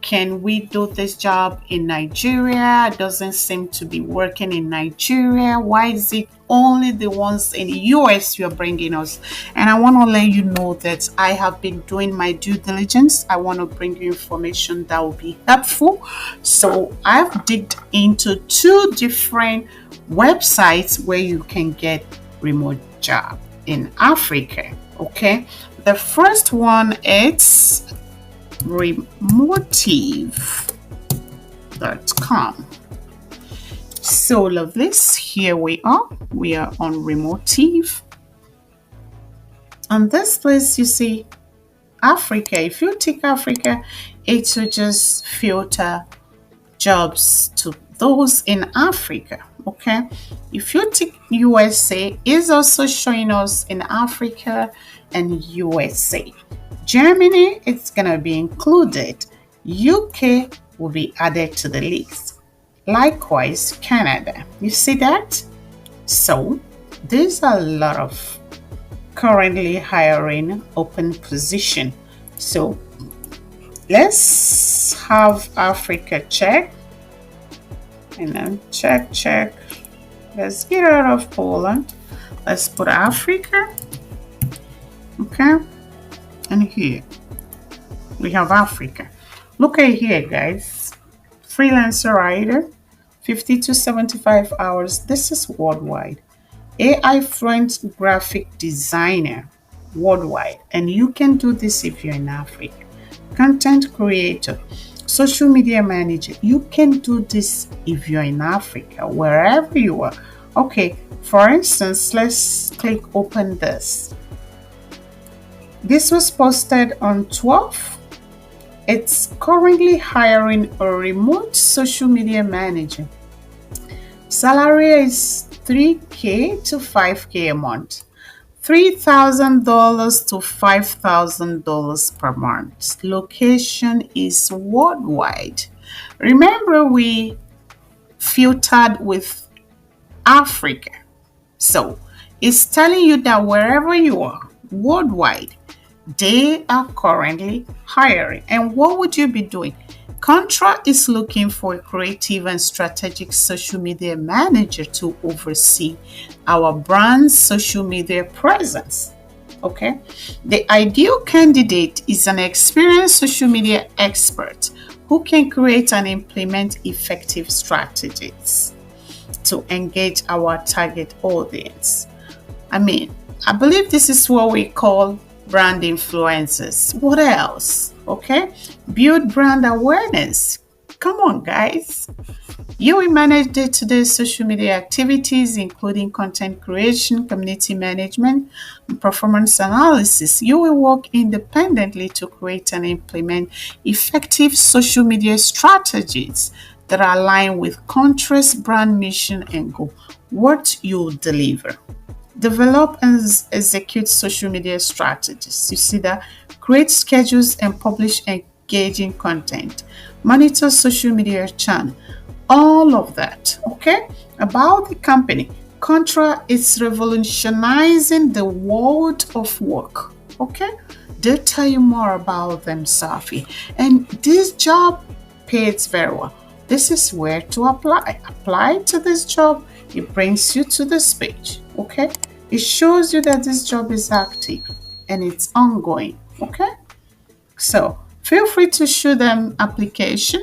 can we do this job in Nigeria? It doesn't seem to be working in Nigeria. Why is it only the ones in the US you're bringing us? And I want to let you know that I have been doing my due diligence. I want to bring you information that will be helpful. So I've digged into 2 different websites where you can get remote job in Africa. Okay, the first one is remotive.com. So lovelies, here we are on Remotive. On this place you see Africa. If you tick Africa, it will just filter jobs to those in Africa. Okay, if you tick USA, it's also showing us in Africa and USA. Germany, it's gonna be included. UK will be added to the list. Likewise, Canada. You see that? So there's a lot of currently hiring open position. So let's have Africa check. And then check. Let's get out of Poland. Let's put Africa. Okay. And here we have Africa. Look at here, guys. Freelancer writer, 50 to 75 hours. This is worldwide. AI fluent graphic designer, worldwide. And you can do this if you're in Africa. Content creator, social media manager. You can do this if you're in Africa, wherever you are. Okay, for instance, let's click open this. This was posted on 12th. It's currently hiring a remote social media manager. Salary is $3,000 to $5,000 a month. $3,000 to $5,000 per month. Location is worldwide. Remember, we filtered with Africa. So it's telling you that wherever you are, worldwide, they are currently hiring. And what would you be doing? Contra is looking for a creative and strategic social media manager to oversee our brand's social media presence. Okay, the ideal candidate is an experienced social media expert who can create and implement effective strategies to engage our target audience. I believe this is what we call brand influencers. What else? Okay, build brand awareness. Come on, guys. You will manage day-to-day social media activities, including content creation, community management, and performance analysis. You will work independently to create and implement effective social media strategies that are aligned with Contra's brand mission and goal. What you deliver. Develop and execute social media strategies. You see that? Create schedules and publish engaging content. Monitor social media channel. All of that. Okay? About the company. Contra is revolutionizing the world of work. Okay? They'll tell you more about themselves here. And this job pays very well. This is where to apply. Apply to this job. It brings you to this page. Okay? It shows you that this job is active and it's ongoing. Okay? So Feel free to show them application.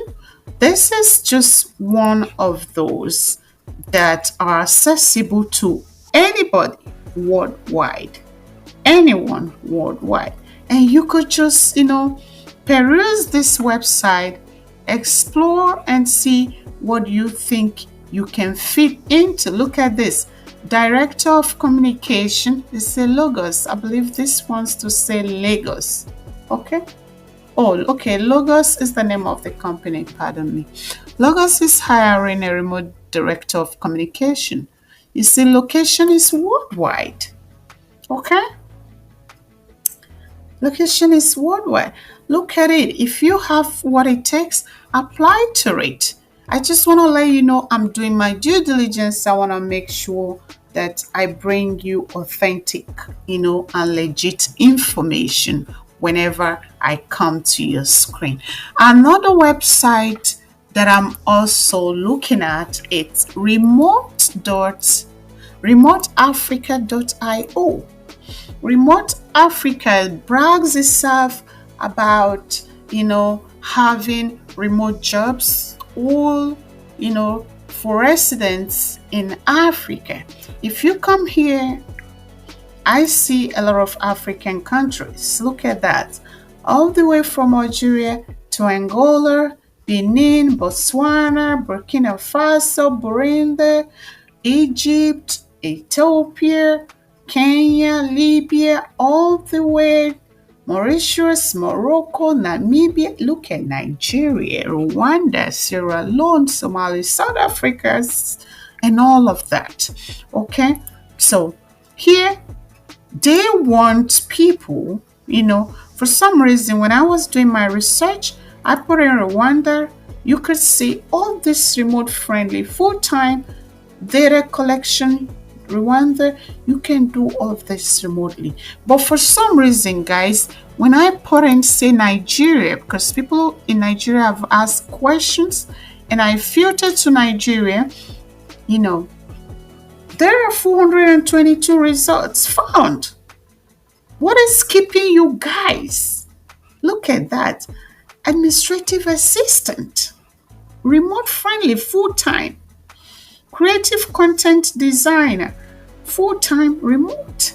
This is just one of those that are accessible to anybody worldwide, anyone worldwide. And you could just, peruse this website, explore and see what you think you can fit into. Look at this. Director of Communication, they say Lagos. I believe this wants to say Lagos. Okay. Oh, okay. Logos is the name of the company. Pardon me. Logos is hiring a remote director of communication. You see, location is worldwide. Okay? Location is worldwide. Look at it. If you have what it takes, apply to it. I just want to let you know I'm doing my due diligence. I want to make sure that I bring you authentic, and legit information whenever I come to your screen. Another website that I'm also looking at, it's remoteafrica.io. Remote Africa brags itself about, having remote jobs, all, for residents in Africa. If you come here, I see a lot of African countries. Look at that. All the way from Algeria to Angola, Benin, Botswana, Burkina Faso, Burundi, Egypt, Ethiopia, Kenya, Libya, all the way Mauritius, Morocco, Namibia. Look at Nigeria, Rwanda, Sierra Leone, Somalia, South Africa, and all of that. Okay, so here they want people, for some reason, when I was doing my research, I put in Rwanda. You could see all this remote friendly full-time data collection. Rwanda, you can do all of this remotely. But for some reason, guys, when I put in, say, Nigeria, because people in Nigeria have asked questions, and I filtered to Nigeria, there are 422 results found. What is keeping you guys? Look at that. Administrative assistant, remote friendly, full-time. Creative content designer, full-time remote.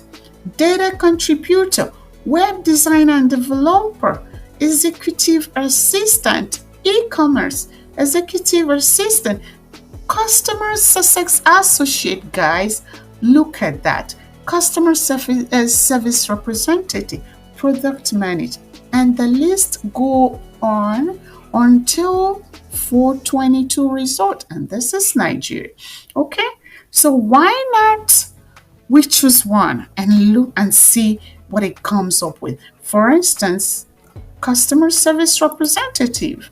Data contributor, web designer and developer, executive assistant, e-commerce, executive assistant, customer success associate, guys. Look at that. Customer service representative, product manager, and the list go on until 422 result, and this is Nigeria. Okay, so why not we choose one and look and see what it comes up with? For instance, customer service representative.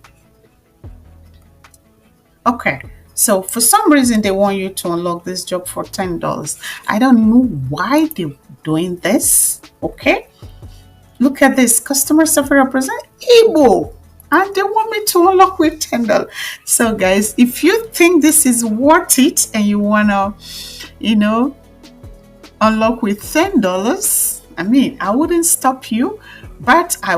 Okay, so for some reason they want you to unlock this job for $10. I don't know why they're doing this. Okay, look at this. Customer service representative, eBook. And they want me to unlock with $10. So guys, if you think this is worth it and you want to, unlock with $10, I wouldn't stop you, but I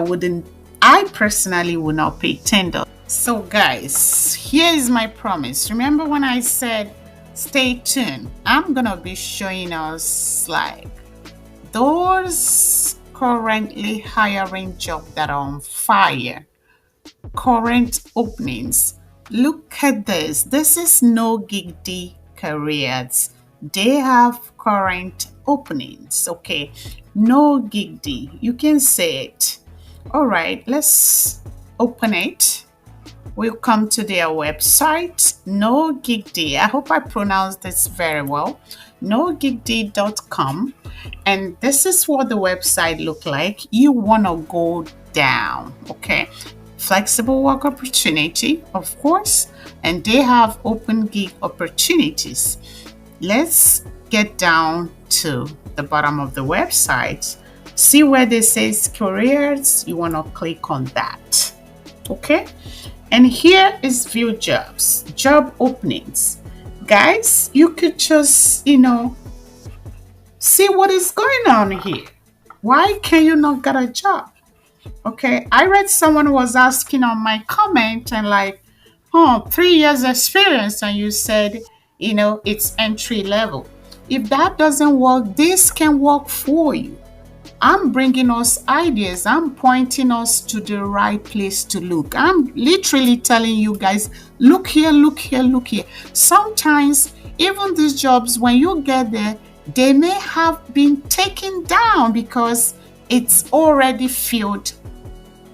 personally would not pay $10. So guys, here is my promise. Remember when I said, stay tuned. I'm going to be showing us like those currently hiring jobs that are on fire. Current openings. Look at this. This is No Gig D Careers. They have current openings. Okay, No Gig D. You can say it. All right, let's open it. We'll come to their website, No Gig D. I hope I pronounced this very well. NoGigD.com. And this is what the website look like. You want to go down. Okay. Flexible work opportunity, of course, and they have open gig opportunities. Let's get down to the bottom of the website. See where they say careers. You want to click on that. Okay, and here is view jobs, job openings. Guys, you could just see what is going on here. Why can you not get a job? Okay, I read someone was asking on my comment and like, oh, 3 years experience, and you said, it's entry level. If that doesn't work, this can work for you. I'm bringing us ideas. I'm pointing us to the right place to look. I'm literally telling you guys, look here, look here, look here. Sometimes, even these jobs, when you get there, they may have been taken down because it's already filled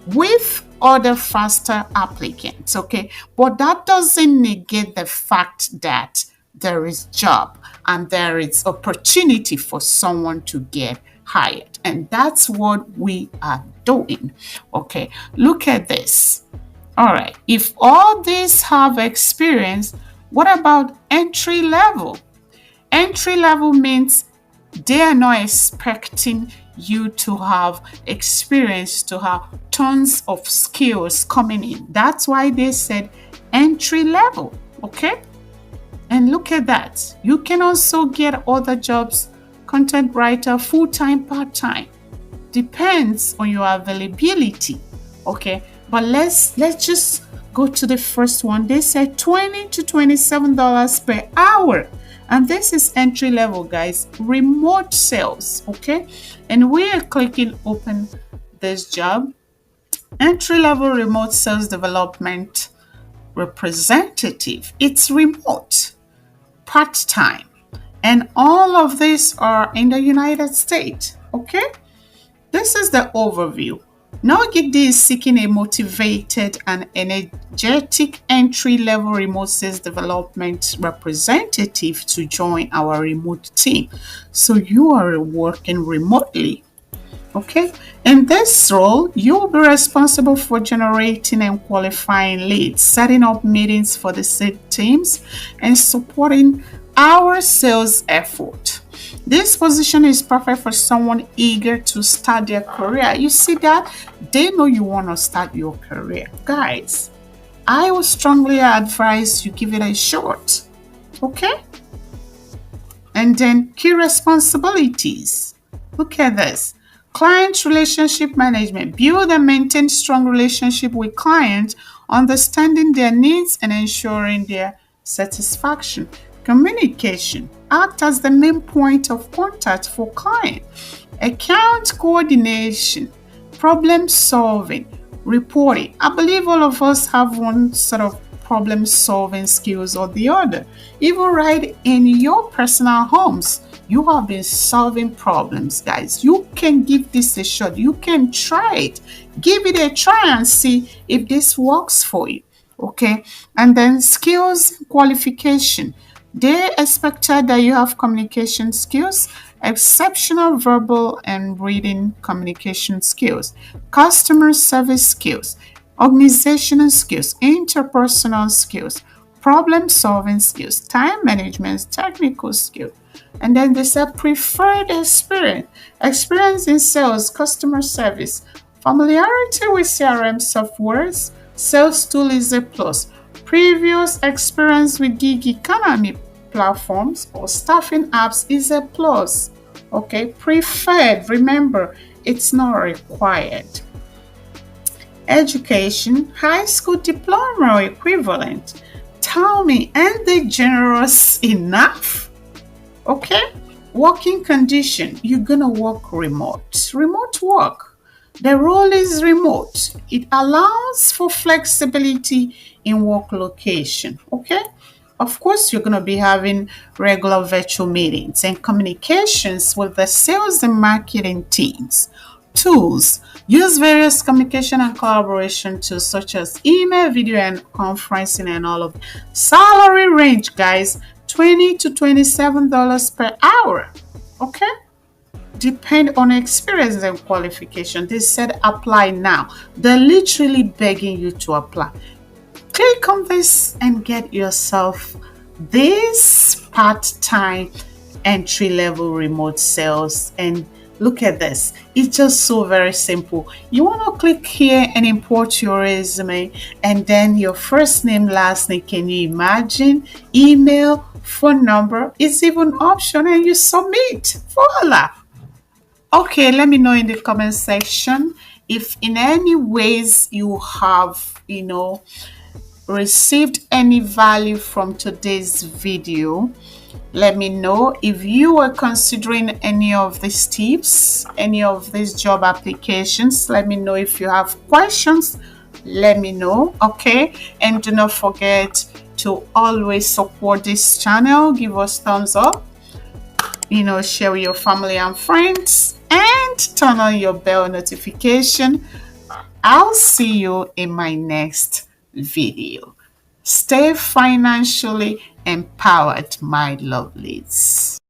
with other faster applicants, okay? But that doesn't negate the fact that there is job and there is opportunity for someone to get hired. And that's what we are doing, okay? Look at this. All right, if all these have experience, what about entry level? Entry level means they are not expecting you to have experience, to have tons of skills coming in. That's why they said entry level, okay? And look at that. You can also get other jobs, content writer, full-time, part-time. Depends on your availability, okay? But let's just go to the first one. They said $20 to $27 per hour. And this is entry level, guys. Remote sales, okay? And we are clicking open this job. Entry level remote sales development representative. It's remote, part-time. And all of these are in the United States, okay? This is the overview. NoGigD is seeking a motivated and energetic entry-level remote sales development representative to join our remote team. So you are working remotely, okay? In this role, you will be responsible for generating and qualifying leads, setting up meetings for the sales teams, and supporting our sales effort. This position is perfect for someone eager to start their career. You see that? They know you want to start your career. Guys, I would strongly advise you give it a shot. Okay? And then key responsibilities. Look at this. Client relationship management. Build and maintain strong relationship with clients, understanding their needs and ensuring their satisfaction. Communication. Act as the main point of contact for client. Account coordination. Problem solving. Reporting. I believe all of us have one sort of problem solving skills or the other. Even right in your personal homes, you have been solving problems, guys. You can give this a shot. You can try it. Give it a try and see if this works for you. Okay. And then skills qualification. They expected that you have communication skills, exceptional verbal and reading communication skills, customer service skills, organizational skills, interpersonal skills, problem solving skills, time management, technical skills. And then they said preferred experience in sales, customer service, familiarity with CRM softwares, sales tool is a plus. Previous experience with gig economy platforms or staffing apps is a plus. Okay, preferred. Remember, it's not required. Education, high school diploma or equivalent. Tell me, aren't they generous enough? Okay, working condition. You're gonna work remote. Remote work. The role is remote. It allows for flexibility in work location, okay? Of course, you're going to be having regular virtual meetings and communications with the sales and marketing teams. Tools. Use various communication and collaboration tools such as email, video, and conferencing and all of that. Salary range, guys, $20 to $27 per hour, okay? Depend on experience and qualification. They said apply now. They're literally begging you to apply. Click on this and get yourself this part-time entry-level remote sales. And look at this. It's just so very simple. You want to click here and import your resume and then your first name, last name. Can you imagine? Email, phone number. It's even optional and you submit. Voila. Okay, let me know in the comment section If in any ways you have, received any value from today's video, let me know. If you are considering any of these tips, any of these job applications, let me know. If you have questions, let me know. Okay, and do not forget to always support this channel. Give us thumbs up, share with your family and friends, and turn on your bell notification. I'll see you in my next video. Stay financially empowered, my lovelies.